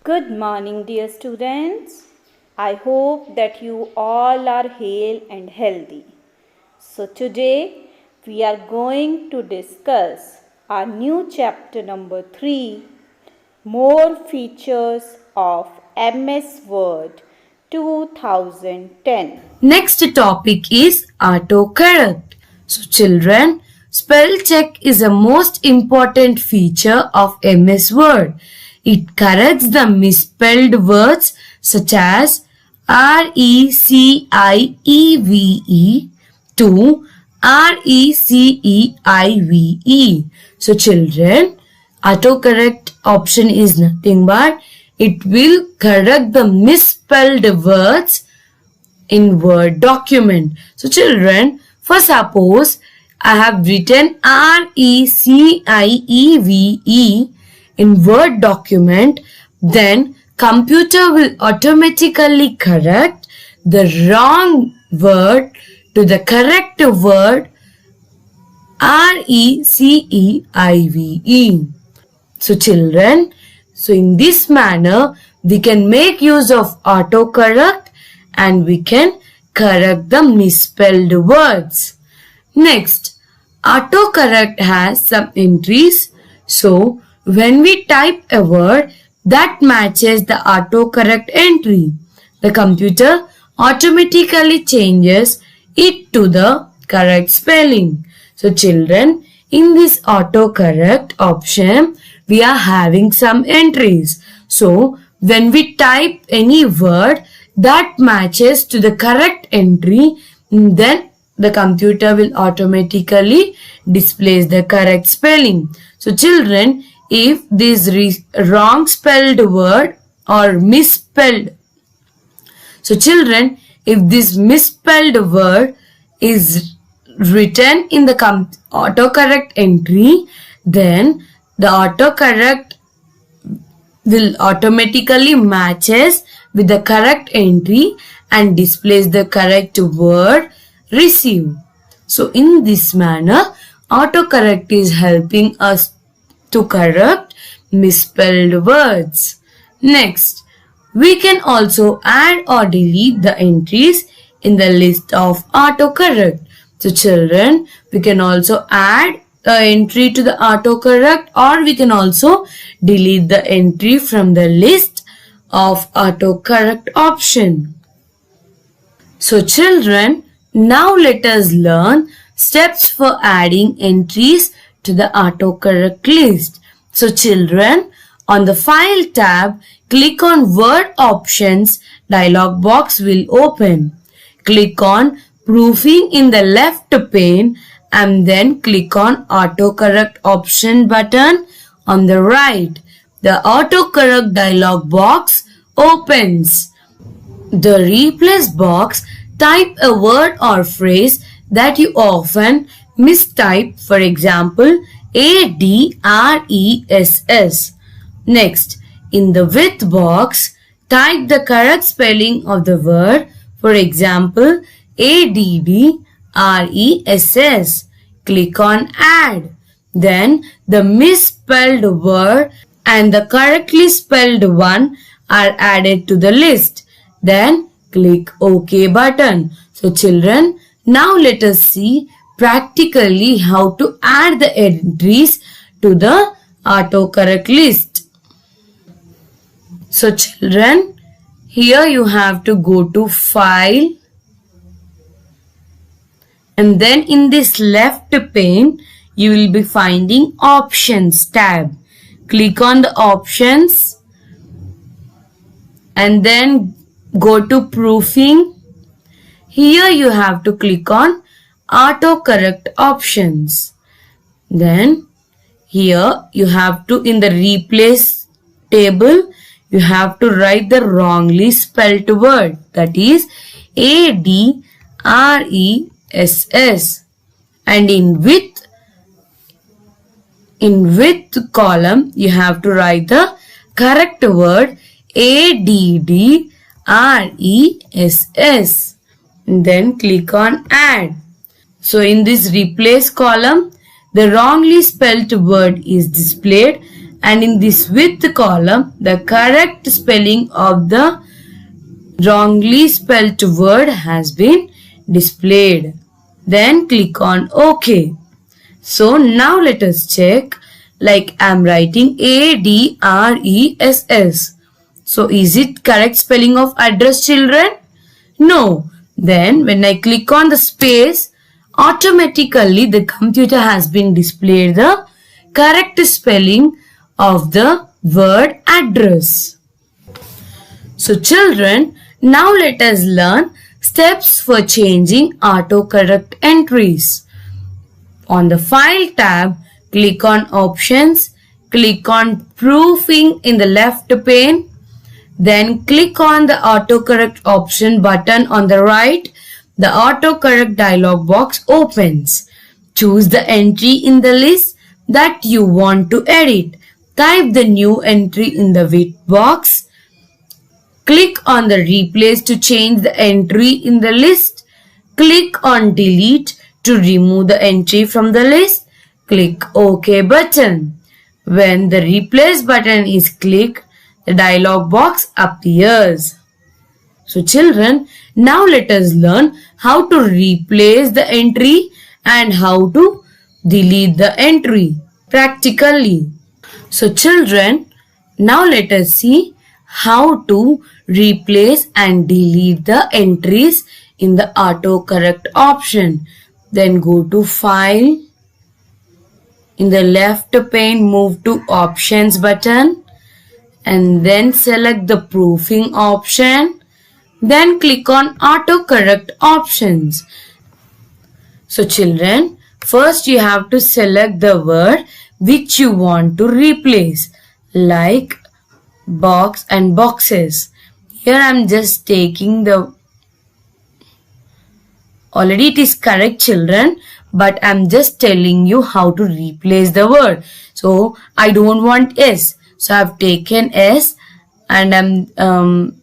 Good morning, dear students. I hope that you all are hale and healthy. So, today we are going to discuss our new chapter number 3, More Features of MS Word 2010. Next topic is autocorrect. So children, spell check is a most important feature of MS Word. It corrects the misspelled words such as RECIEVE to RECEIVE. So children, autocorrect option is nothing but it will correct the misspelled words in Word document. So children, for suppose I have written RECIEVE in Word document, then computer will automatically correct the wrong word to the correct word RECEIVE. So children, in this manner we can make use of autocorrect and we can correct the misspelled words. Next, autocorrect has some entries. So, when we type a word that matches the autocorrect entry, the computer automatically changes it to the correct spelling. So, children, in this autocorrect option, we are having some entries. So, when we type any word that matches to the correct entry, then the computer will automatically display the correct spelling. So children, if this wrong spelled word or misspelled, so children, if this misspelled word is written in the autocorrect entry, then the autocorrect will automatically matches with the correct entry and displays the correct word received. So in this manner, autocorrect is helping us to correct misspelled words. Next, we can also add or delete the entries in the list of autocorrect. So children, we can also add the entry to the autocorrect or we can also delete the entry from the list of autocorrect option. So children, now let us learn steps for adding entries to the autocorrect list. So children, on the File tab, click on Word Options dialog box will open. Click on Proofing in the left pane and then click on Autocorrect option button on the right. The autocorrect dialog box opens. The Replace box, type a word or phrase that you often mistype, for example, ADRESS. Next, in the With box, type the correct spelling of the word, for example, ADDRESS. Click on Add. Then the misspelled word and the correctly spelled one are added to the list. Then click OK button. So children, now let us see practically how to add the entries to the autocorrect list. So children, here you have to go to File and then in this left pane you will be finding Options tab. Click on the Options and then go to Proofing. Here you have to click on Autocorrect options. Then here you have to, in the Replace table, you have to write the wrongly spelled word, that is ADRESS, and in With column you have to write the correct word ADDRESS. Then click on Add. So in this Replace column, the wrongly spelled word is displayed and in this width column, the correct spelling of the wrongly spelled word has been displayed. Then click on OK. So now let us check, like I am writing ADRESS. So is it correct spelling of address, children? No. Then when I click on the space, automatically the computer has been displayed the correct spelling of the word address. So children, now let us learn steps for changing autocorrect entries. On the File tab, click on Options, click on Proofing in the left pane, then click on the Autocorrect option button on the right. The Autocorrect dialog box opens. Choose the entry in the list that you want to edit. Type the new entry in the width box. Click on the Replace to change the entry in the list. Click on Delete to remove the entry from the list. Click OK button. When the Replace button is clicked, the dialog box appears. So children, now let us learn how to replace the entry and how to delete the entry practically. So children, now let us see how to replace and delete the entries in the autocorrect option. Then go to File. In the left pane, move to Options button and then select the Proofing option. Then click on Autocorrect options. So children, first you have to select the word which you want to replace, like box and boxes. Here I am just taking the, already it is correct children, but I am just telling you how to replace the word. So I don't want S. So I have taken S and I am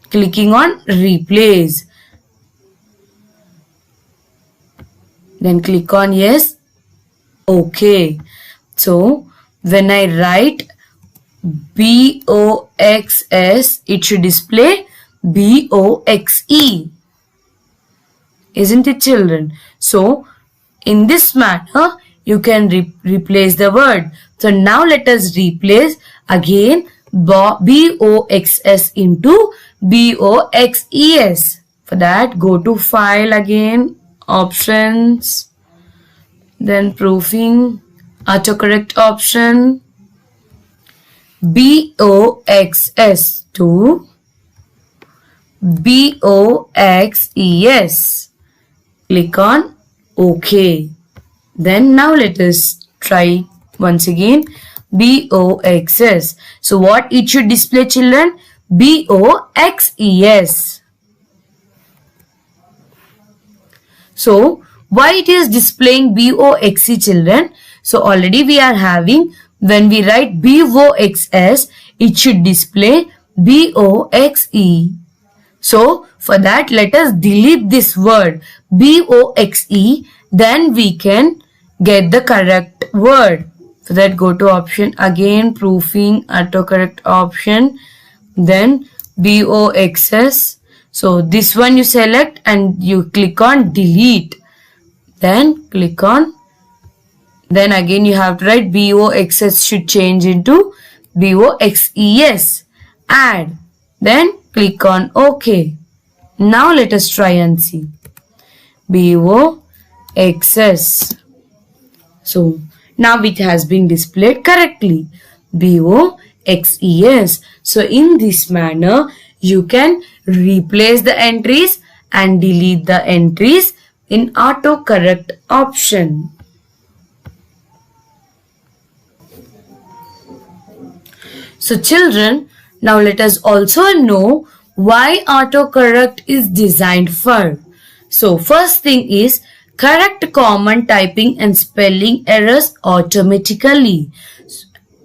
clicking on Replace. Then click on Yes. OK. So when I write BOXS, it should display BOXE. Isn't it children? So in this manner, you can replace the word. So now let us replace again BOXS into BOXES. For that, go to File again, Options, then Proofing, Autocorrect option, BOXS to BOXES. Click on OK. Then now let us try once again BOXS. So what it should display children? BOXES. So why it is displaying BOXE children? So already we are having, when we write BOXS, it should display BOXE. So for that, let us delete this word BOXE, then we can get the correct word. For that, go to option again, Proofing, Autocorrect option, then BOXS. So this one you select and you click on Delete. Then click on, then again you have to write BOXS should change into BOXES. Add. Then click on OK. Now let us try and see. BOXS. So now it has been displayed correctly. BOXES. So in this manner, you can replace the entries and delete the entries in autocorrect option. So children, now let us also know why autocorrect is designed for. So first thing is correct common typing and spelling errors automatically.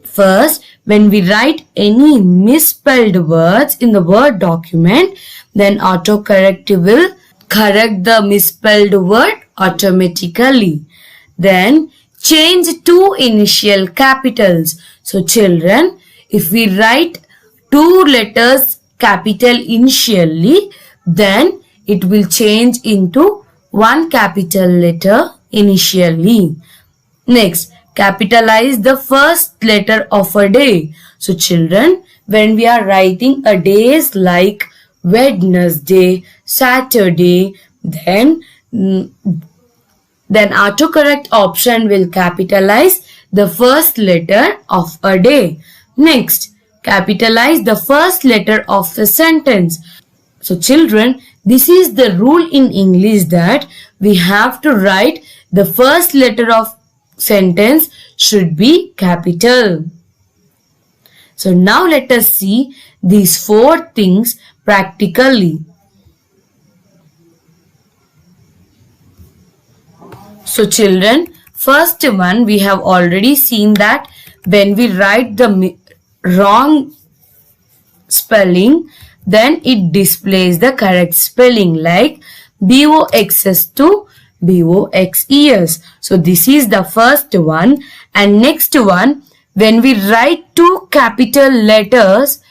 First, when we write any misspelled words in the Word document, then autocorrect will correct the misspelled word automatically. Then change two initial capitals. So children, if we write two letters capital initially, then it will change into one capital letter initially. Next, capitalize the first letter of a day. So children, when we are writing a days like Wednesday, Saturday, then autocorrect option will capitalize the first letter of a day. Next, capitalize the first letter of a sentence. So children, this is the rule in English that we have to write the first letter of sentence should be capital. So now let us see these four things practically. So children, first one we have already seen that when we write the wrong spelling, then it displays the correct spelling like BOXS to BOXES. So this is the first one. And next one, when we write two capital letters,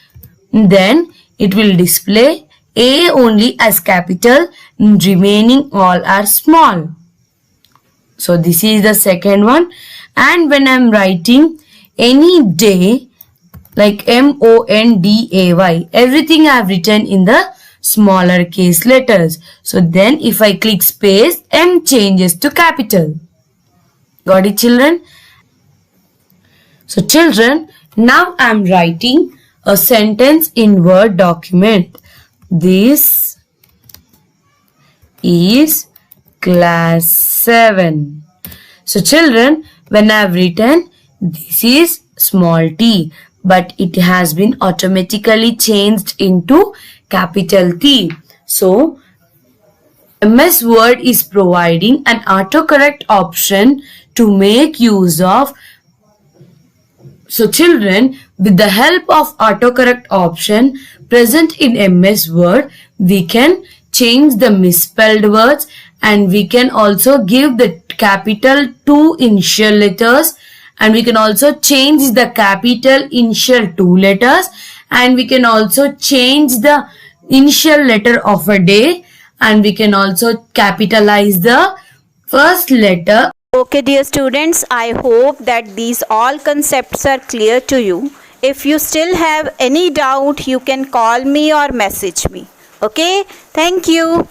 then it will display A only as capital, remaining all are small. So this is the second one. And when I am writing any day like MONDAY, everything I have written in the smaller case letters. So then if I click space, M changes to capital. Got it, children? So children, now I am writing a sentence in Word document. This is class 7. So children, when I have written this is small t, but it has been automatically changed into capital T. So MS Word is providing an autocorrect option to make use of. So children, with the help of autocorrect option present in MS Word, we can change the misspelled words, and we can also give the capital two initial letters, and we can also change the capital initial two letters, and we can also change the initial letter of a day, and we can also capitalize the first letter. Okay dear students, I hope that these all concepts are clear to you. If you still have any doubt, you can call me or message me. Okay, thank you.